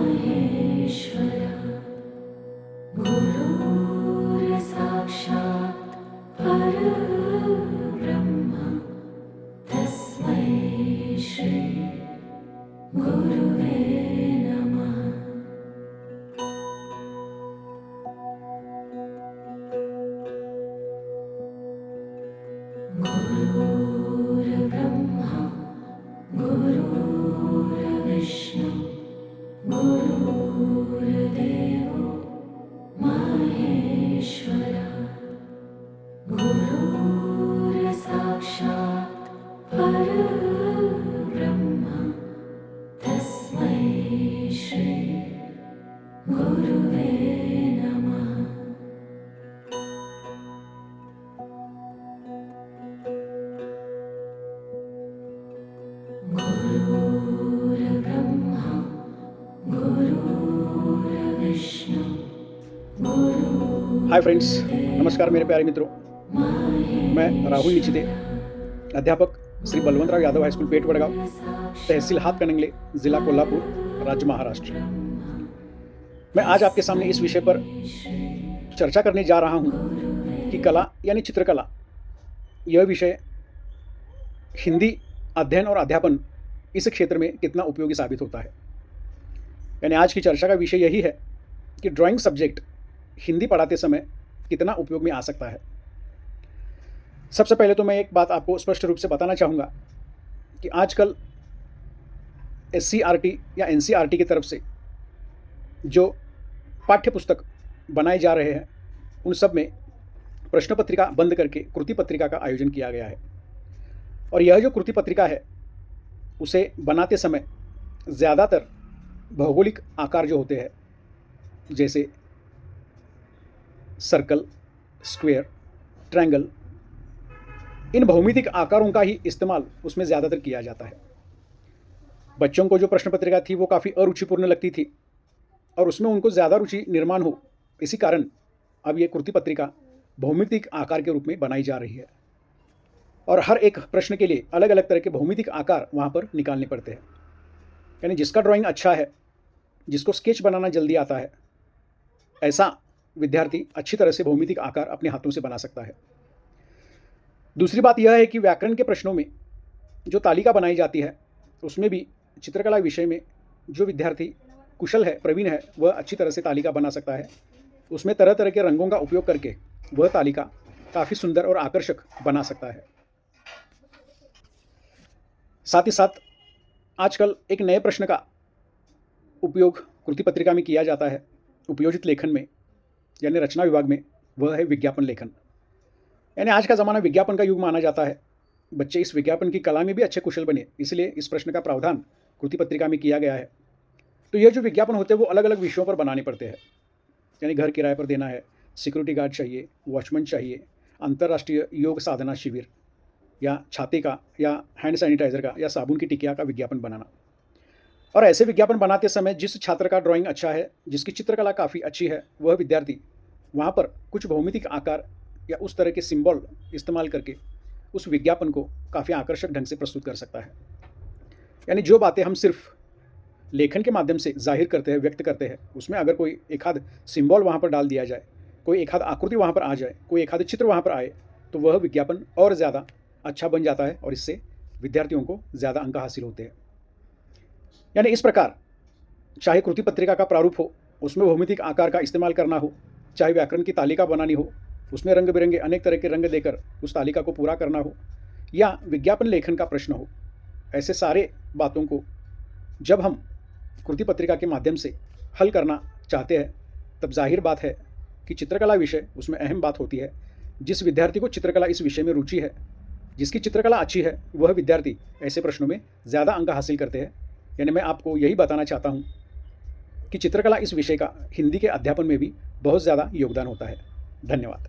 माहेश्वरा गुरुर्साक्षात् परब्रह्म तस्मै श्री गुरुवे नमः। गुरुर्ब्रह्मा गुरुर्विष्णु गुरुर्देवो माहेश्वरा गुरुर्साक्षात् परब्रह्म तस्मै श्री गुरुवे नमः। गुरुर्ब्रह्मा गुरुर्विष्णु हाय फ्रेंड्स, नमस्कार मेरे प्यारे मित्रों। मैं राहुल निचिते, अध्यापक श्री बलवंतराव यादव हाई स्कूल पेट वडगांव, तहसील हातकणंगले, जिला कोल्हापुर, राज्य महाराष्ट्र। मैं आज आपके सामने इस विषय पर चर्चा करने जा रहा हूं कि कला यानी चित्रकला यह विषय हिंदी अध्ययन और अध्यापन इस क्षेत्र में कितना उपयोगी साबित होता है। यानी आज की चर्चा का विषय यही है कि ड्राइंग सब्जेक्ट हिंदी पढ़ाते समय कितना उपयोग में आ सकता है। सबसे पहले तो मैं एक बात आपको स्पष्ट रूप से बताना चाहूँगा कि आजकल SCERT या NCERT की तरफ से जो पाठ्य पुस्तक बनाए जा रहे हैं उन सब में प्रश्न पत्रिका बंद करके कृति पत्रिका का आयोजन किया गया है। और यह जो कृति पत्रिका है उसे बनाते समय ज़्यादातर भौगोलिक आकार जो होते हैं, जैसे सर्कल, स्क्वायर, ट्रायंगल, इन भौमितिक आकारों का ही इस्तेमाल उसमें ज़्यादातर किया जाता है। बच्चों को जो प्रश्न पत्रिका थी वो काफ़ी अरुचिपूर्ण लगती थी और उसमें उनको ज़्यादा रुचि निर्माण हो, इसी कारण अब ये कृति पत्रिका भौमितिक आकार के रूप में बनाई जा रही है। और हर एक प्रश्न के लिए अलग अलग तरह के भौमितिक आकार वहाँ पर निकालने पड़ते हैं। यानी जिसका ड्राइंग अच्छा है, जिसको स्केच बनाना जल्दी आता है, ऐसा विद्यार्थी अच्छी तरह से भौमितिक आकार अपने हाथों से बना सकता है। दूसरी बात यह है कि व्याकरण के प्रश्नों में जो तालिका बनाई जाती है उसमें भी चित्रकला विषय में जो विद्यार्थी कुशल है, प्रवीण है, वह अच्छी तरह से तालिका बना सकता है। उसमें तरह तरह के रंगों का उपयोग करके वह तालिका काफ़ी सुंदर और आकर्षक बना सकता है। साथ ही साथ आजकल एक नए प्रश्न का उपयोग कृति पत्रिका में किया जाता है उपयोजित लेखन में, यानी रचना विभाग में, वह है विज्ञापन लेखन। यानी आज का ज़माना विज्ञापन का युग माना जाता है। बच्चे इस विज्ञापन की कला में भी अच्छे कुशल बने, इसलिए इस प्रश्न का प्रावधान कृति पत्रिका में किया गया है। तो यह जो विज्ञापन होते हैं वो अलग अलग विषयों पर बनाने पड़ते हैं। यानी घर किराए पर देना है, सिक्योरिटी गार्ड चाहिए, वॉचमैन चाहिए, अंतर्राष्ट्रीय योग साधना शिविर, या छाते का, या हैंड सैनिटाइज़र का, या साबुन की टिकिया का विज्ञापन बनाना। और ऐसे विज्ञापन बनाते समय जिस छात्र का ड्राइंग अच्छा है, जिसकी चित्रकला काफ़ी अच्छी है, वह विद्यार्थी वहाँ पर कुछ भौमितिक आकार या उस तरह के सिंबल इस्तेमाल करके उस विज्ञापन को काफ़ी आकर्षक ढंग से प्रस्तुत कर सकता है। यानी जो बातें हम सिर्फ लेखन के माध्यम से जाहिर करते हैं, व्यक्त करते हैं, उसमें अगर कोई एक आध सिंबल वहाँ पर डाल दिया जाए, कोई एक आध आकृति वहाँ पर आ जाए, कोई एक आध चित्र वहाँ पर आए, तो वह विज्ञापन और ज़्यादा अच्छा बन जाता है और इससे विद्यार्थियों को ज़्यादा अंक हासिल होते हैं। यानी इस प्रकार चाहे कृति पत्रिका का प्रारूप हो, उसमें भौमितिक आकार का इस्तेमाल करना हो, चाहे व्याकरण की तालिका बनानी हो, उसमें रंग बिरंगे अनेक तरह के रंग देकर उस तालिका को पूरा करना हो, या विज्ञापन लेखन का प्रश्न हो, ऐसे सारे बातों को जब हम कृति पत्रिका के माध्यम से हल करना चाहते हैं, तब जाहिर बात है कि चित्रकला विषय उसमें अहम बात होती है। जिस विद्यार्थी को चित्रकला इस विषय में रुचि है, जिसकी चित्रकला अच्छी है, वह विद्यार्थी ऐसे प्रश्नों में ज़्यादा अंक हासिल करते हैं। यानी मैं आपको यही बताना चाहता हूँ कि चित्रकला इस विषय का हिंदी के अध्यापन में भी बहुत ज़्यादा योगदान होता है। धन्यवाद।